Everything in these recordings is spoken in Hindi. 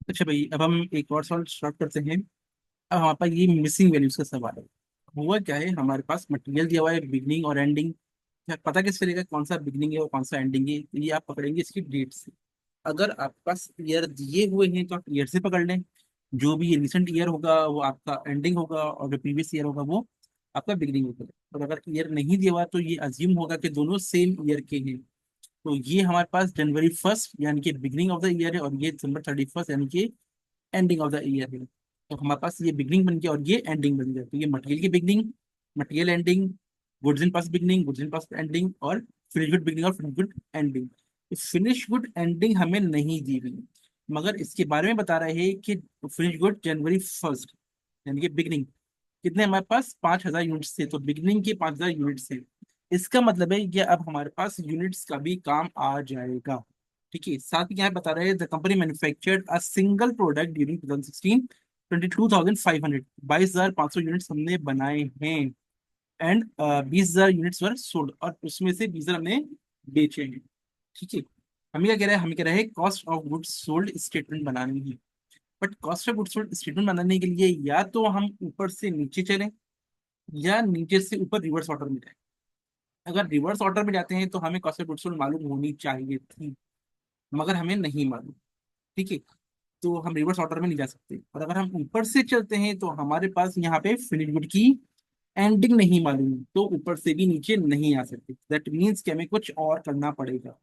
अच्छा भाई, अब हम एक और सवाल स्टार्ट करते हैं। अब हमारे पास ये मिसिंग वैल्यूज का सवाल है। हुआ क्या है, हमारे पास मटेरियल दिया हुआ है बिगनिंग और एंडिंग। क्या पता कैसे चलेगा कौन सा बिगनिंग है और कौन सा एंडिंग है? तो ये आप पकड़ेंगे इसकी डेट से। अगर आपके पास ईयर दिए हुए हैं तो आप ईयर से पकड़ लें। जो भी रिसेंट ईयर होगा वो आपका एंडिंग होगा, और जो प्रीवियस ईयर होगा वो आपका बिगनिंग होगा। और अगर ईयर नहीं दिया हुआ तो ये अज्यूम होगा कि दोनों सेम ईयर के हैं। तो ये हमारे पास जनवरी 1 यानी कि बिगनिंग ऑफ द ईयर है, और ये December 31 यानी कि एंडिंग ऑफ द ईयर है। तो हमारे पास ये बिगनिंग बन गया और ये एंडिंग बन गया। तो ये मटेरियल की beginning, material ending, goods in pass beginning, goods in pass ending, और फिनिश गुड बिगनिंग और finish good ending. Finish good ending हमें नहीं दी हुई, मगर इसके बारे में बता रहे हैं कि फिनिश गुड January 1 यानी कि बिगनिंग कितने हमारे पास 5,000 यूनिट्स थे, तो बिगनिंग के 5,000 यूनिट्स थे। इसका मतलब है कि अब हमारे पास यूनिट्स का भी काम आ जाएगा। ठीक है, साथ ही यहाँ बता रहे हैं the company manufactured a single product during 2016, 22,500, 22,500 units हमने बनाए हैं। एंड 20,000 यूनिट्स वर सोल्ड, और उसमें से 20,000 हमने बेचे हैं। ठीक है, हमें क्या कह रहा है, हमें कह रहा है cost of goods sold statement बनानी है। But cost of goods sold statement बनाने के लिए या तो हम ऊपर से नीचे चलें, या नीचे से ऊपर रिवर्स ऑर्डर में जाए। अगर रिवर्स ऑर्डर में जाते हैं तो हमें कॉस्ट ऑफ गुड्स सोल्ड मालूम होनी चाहिए थी, मगर हमें नहीं मालूम। ठीक है, तो हम रिवर्स ऑर्डर में नहीं जा सकते। और अगर हम ऊपर से चलते हैं तो हमारे पास यहाँ पे फिनिश गुड की एंडिंग नहीं मालूम, तो ऊपर से भी नीचे नहीं आ सकते। दैट मीन्स कि हमें कुछ और करना पड़ेगा।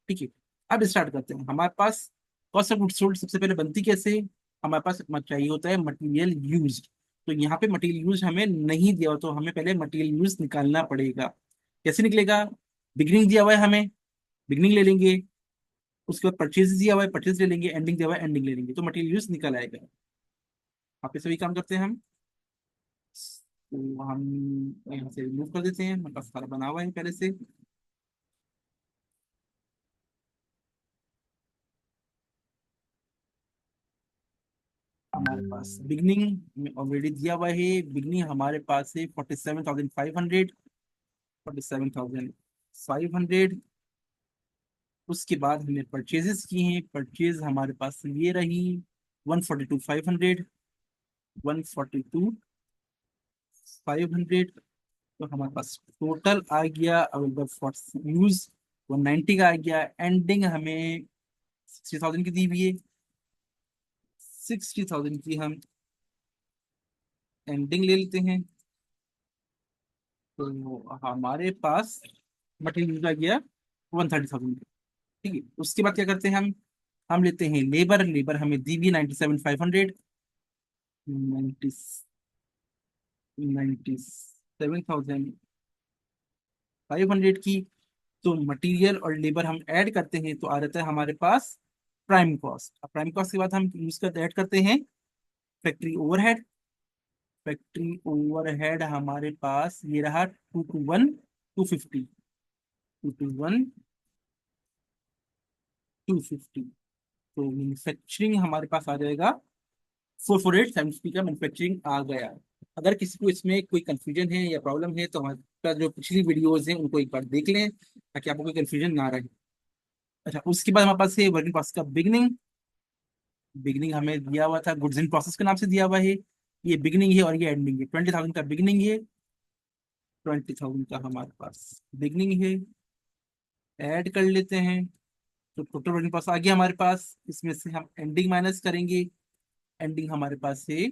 ठीक है, अब स्टार्ट करते हैं। हमारे पास कॉस्ट ऑफ गुड्स सोल्ड सबसे पहले बनती कैसे? हमारे पास चाहिए होता है मटेरियल यूज। तो यहाँ पे मटेरियल यूज हमें नहीं दिया हो, तो हमें पहले मटेरियल यूज निकालना पड़ेगा। कैसे निकलेगा? बिगनिंग दिया हुआ है हमें, बिगनिंग ले लेंगे। उसके बाद परचेज दिया हुआ है, परचेज ले लेंगे। एंडिंग दिया हुआ है, एंडिंग ले लेंगे। तो मटेरियल यूज निकल आएगा। आप पे सभी काम करते हैं हम। तो हम यहाँ से रिमूव कर देते हैं, हमारे पास सारा बना हुआ है पहले से। हमारे पास बिगनिंग में ऑलरेडी दिया हुआ है। बिगनिंग हमारे पास है 47,500, 47,500। उसके बाद हमने परचेजेस की हैं। परचेज हमारे पास ये रही 142,500, 142,500। तो हमारे पास टोटल आ गया अवेलेबल फॉर यूज 190 का आ गया। एंडिंग हमें 60,000 की दी हुई है। 60,000 की हम एंडिंग ले लेते हैं। तो हमारे पास मटेरियल यूज आ गया 130,000। ठीक है, उसके बाद क्या करते हैं हम लेते हैं लेबर। लेबर हमें दी हुई 97,500, 97,500 की। तो मटेरियल और लेबर हम ऐड करते हैं तो आ जाता है हमारे पास प्राइम कॉस्ट। प्राइम कॉस्ट के बाद हम यूज करते ऐड करते हैं फैक्ट्री ओवरहेड। फैक्ट्री ओवरहेड हमारे पास ये रहा 221,250, 221,250। तो मैन्युफैक्चरिंग हमारे पास आ जाएगा 448,750 का मैन्युफैक्चरिंग आ गया। अगर किसी को इसमें कोई कंफ्यूजन है या प्रॉब्लम है तो हमारे पास जो पिछली वीडियोज हैं उनको एक बार देख लें, ताकि आपको कोई कंफ्यूजन ना रहे। अच्छा, उसके बाद हमारे पास है वर्किंग प्रोसेस का बिगनिंग। बिगनिंग हमें दिया हुआ था गुड्स इन प्रोसेस के नाम से दिया हुआ है। ये बिगनिंग है और ये एंडिंग है। 20,000 का बिगनिंग है, 20,000 का हमारे पास बिगनिंग है। ऐड कर लेते हैं तो टोटल वर्किंग प्रोसेस आ गया हमारे पास। इसमें से हम एंडिंग माइनस करेंगे। एंडिंग हमारे पास है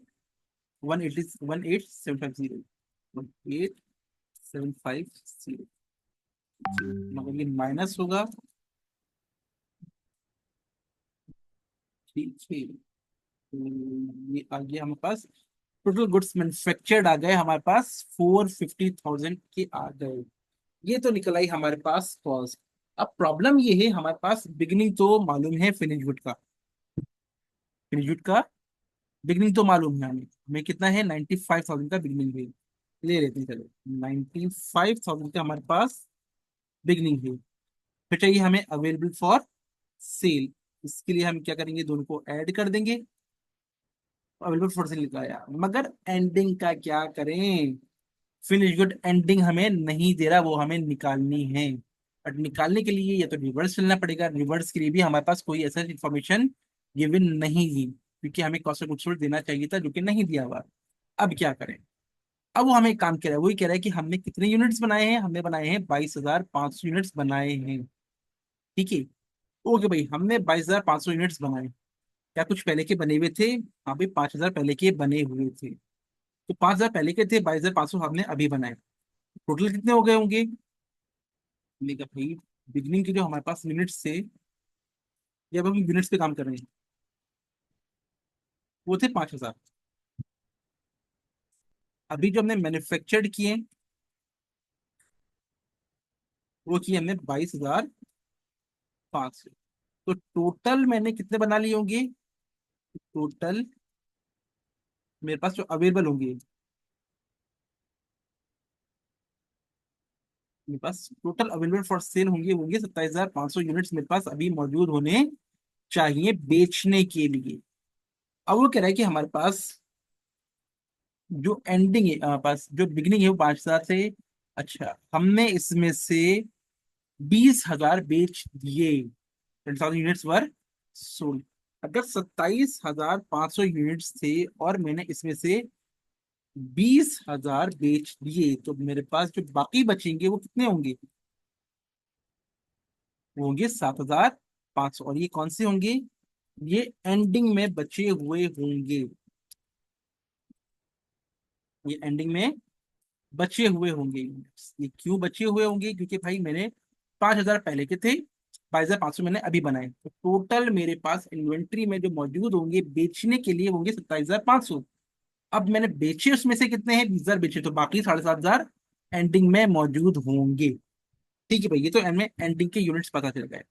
18750, 18750। मगर ये माइनस होगा। ठीक है, तो ये आ गया हमारे पास। टोटल गुड्स मैन्युफैक्चर्ड आ गए हमारे पास 450,000 के आ गए। ये तो निकल आई हमारे पास कॉस्ट। अब प्रॉब्लम ये है, हमारे पास बिगिनिंग तो मालूम है फिनिश गुड का। फिनिश गुड का बिगिनिंग तो मालूम है हमें कितना है, 95,000 का बिगिनिंग है। ले लेते हैं, चलो 95,000 का हमारे पास बिगिनिंग है। फिर चाहिए हमें अवेलेबल फॉर सेल। इसके लिए हम क्या करेंगे, दोनों को ऐड कर देंगे। अवेलेबल फॉर सेल लिखाया, मगर एंडिंग का क्या करें? फिनिश गुड एंडिंग हमें नहीं दे रहा, वो हमें निकालनी है। और निकालने के लिए या तो रिवर्स चलना पड़ेगा। रिवर्स के लिए भी हमारे पास कोई ऐसा इंफॉर्मेशन गिवन नहीं दी, क्योंकि हमें कॉस्ट ऑफ गुड्स सोल्ड देना चाहिए था, जो कि नहीं दिया हुआ। अब क्या करें? अब वो हमें एक काम कह रहा है, वही कह रहा है कि हमने कितने यूनिट्स बनाए हैं, हमने बनाए हैं 22,500 यूनिट्स बनाए हैं। ठीक है। ओके भाई, हमने 22,500 यूनिट्स बनाए। क्या कुछ पहले के बने हुए थे? हाँ भाई, 5,000 पहले के बने हुए थे। तो 5,000 पहले के थे, 22,500 हमने अभी बनाए। टोटल कितने हो गए होंगे? हमने कहा भाई, बिगनिंग के जो हमारे पास यूनिट्स थे, जब हम यूनिट्स पे काम कर रहे हैं, वो थे 5,000। अभी जो हमने मैन्युफैक्चर्ड किए, वो किए हमने 22,500। तो टोटल मैंने कितने बना लिए होंगे? टोटल मेरे पास जो अवेलेबल होंगे, मेरे पास टोटल अवेलेबल फॉर सेल होंगे होंगे 27,500 यूनिट्स मेरे पास अभी मौजूद होने चाहिए बेचने के लिए। अब वो कह रहा है कि हमारे पास जो एंडिंग है, हमारे पास जो बिगनिंग है वो 5,000 से। अच्छा, हमने इसमें से 20,000 बेच दिए, 10,000 यूनिट्स वर सोल्ड। अगर 27,500 यूनिट्स थे और मैंने इसमें से 20,000 बेच दिए, तो मेरे पास जो बाकी बचेंगे वो कितने होंगे? वो होंगे 7,500। और ये कौन से होंगे? ये एंडिंग में बचे हुए होंगे। ये एंडिंग में बचे हुए होंगे। ये क्यों बचे हुए होंगे? क्योंकि भाई मैंने 5,000 पहले के थे, 22,500 मैंने अभी बनाए, तो टोटल मेरे पास इन्वेंट्री में जो मौजूद होंगे बेचने के लिए होंगे 27,500। अब मैंने बेचे उसमें से कितने हैं? 20,000 बेचे, तो बाकी 7,500 एंडिंग में मौजूद होंगे। ठीक है भाई, ये तो हमें एंडिंग के यूनिट्स पता चल गए।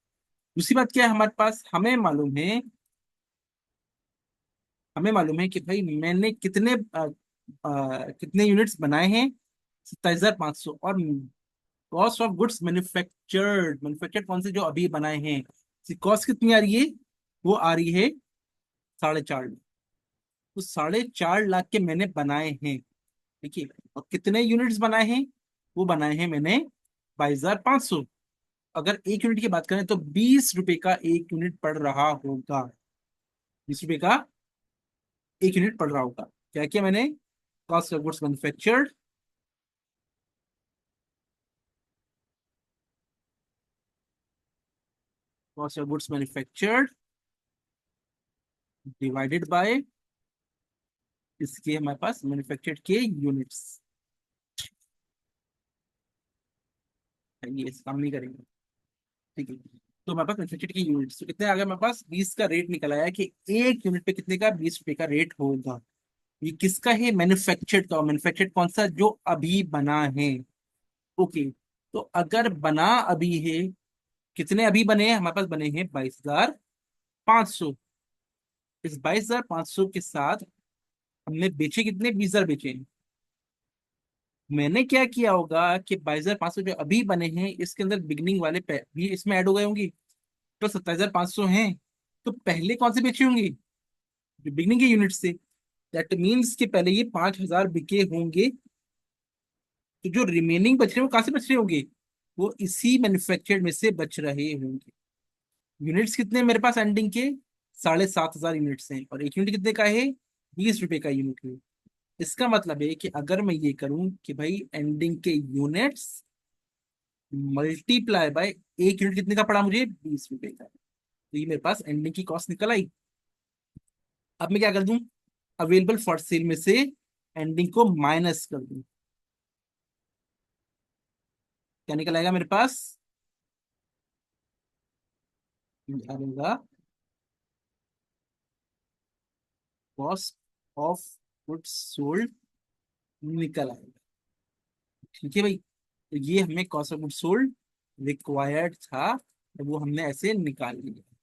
दूसरी बात क्या है हमारे पास? हमें मालूम है कि भाई मैंने कितने यूनिट्स बनाए हैं? 27,500। और cost of goods manufactured, manufactured कौन से जो अभी बनाए हैं, कॉस्ट कितनी आ रही है? वो आ रही है 4.5 लाख। तो 4.5 लाख के मैंने बनाए हैं। ठीक है। और कितने यूनिट्स बनाए हैं? वो बनाए हैं मैंने 22,500। अगर एक यूनिट की बात करें तो 20 रुपए का एक यूनिट पड़ रहा होगा। 20 रुपए का एक यूनिट पड़ रहा होगा। क्या किया मैंने? Cost of goods manufactured, cost of goods manufactured divided by इसके हमारे पास मैन्युफैक्चर्ड के यूनिट्स। ये इस काम नहीं करेंगे। ठीक है। तो हमारे पास मैन्युफैक्चर्ड के यूनिट्स तो कितने आ गए? हमारे पास 20 का रेट निकल आया कि एक यूनिट पे कितने का? 20 रुपए का रेट होगा। ये किसका है? मैन्युफैक्चर्ड का। मैन्युफैक्चर्ड कौन सा? जो अभी बना है। ओके। तो अगर बना अभी है, कितने अभी बने हैं? हमारे पास बने हैं 22,500। इस 22,500 के साथ हमने बेचे कितने? 20,000 बेचे हैं। मैंने क्या किया होगा कि 22,500 जो अभी बने हैं, इसके अंदर बिगनिंग वाले भी इसमें ऐड हो गए होंगे। तो 27,500 हैं। तो पहले कौन से बेचे होंगे? जो बिगनिंग के यूनिट से। दैट मीन्स कि पहले ये 5,000 बिके होंगे। तो जो रिमेनिंग बच रहे हैं वो कहाँ से बच रहे होंगे? वो इसी मैन्युफैक्चर्ड में से बच रहे होंगे। यूनिट्स कितने हैं मेरे पास एंडिंग के? 7,500 यूनिट्स हैं। और एक यूनिट कितने का है? 20 रुपए का यूनिट है। इसका मतलब है कि अगर मैं ये करूं कि भाई एंडिंग के यूनिट्स मल्टीप्लाई बाय एक यूनिट, कितने का पड़ा मुझे? 20 रुपए का। तो ये मेरे पास एंडिंग की कॉस्ट निकल आई। अब मैं क्या कर दूं? अवेलेबल फॉर सेल में से एंडिंग को माइनस कर दूं। क्या निकल आएगा मेरे पास? निकलेगा कॉस्ट ऑफ गुड्स सोल्ड निकल आएगा। ठीक है भाई, तो ये हमें cost of goods sold required था, तो वो हमने ऐसे निकाल लिया।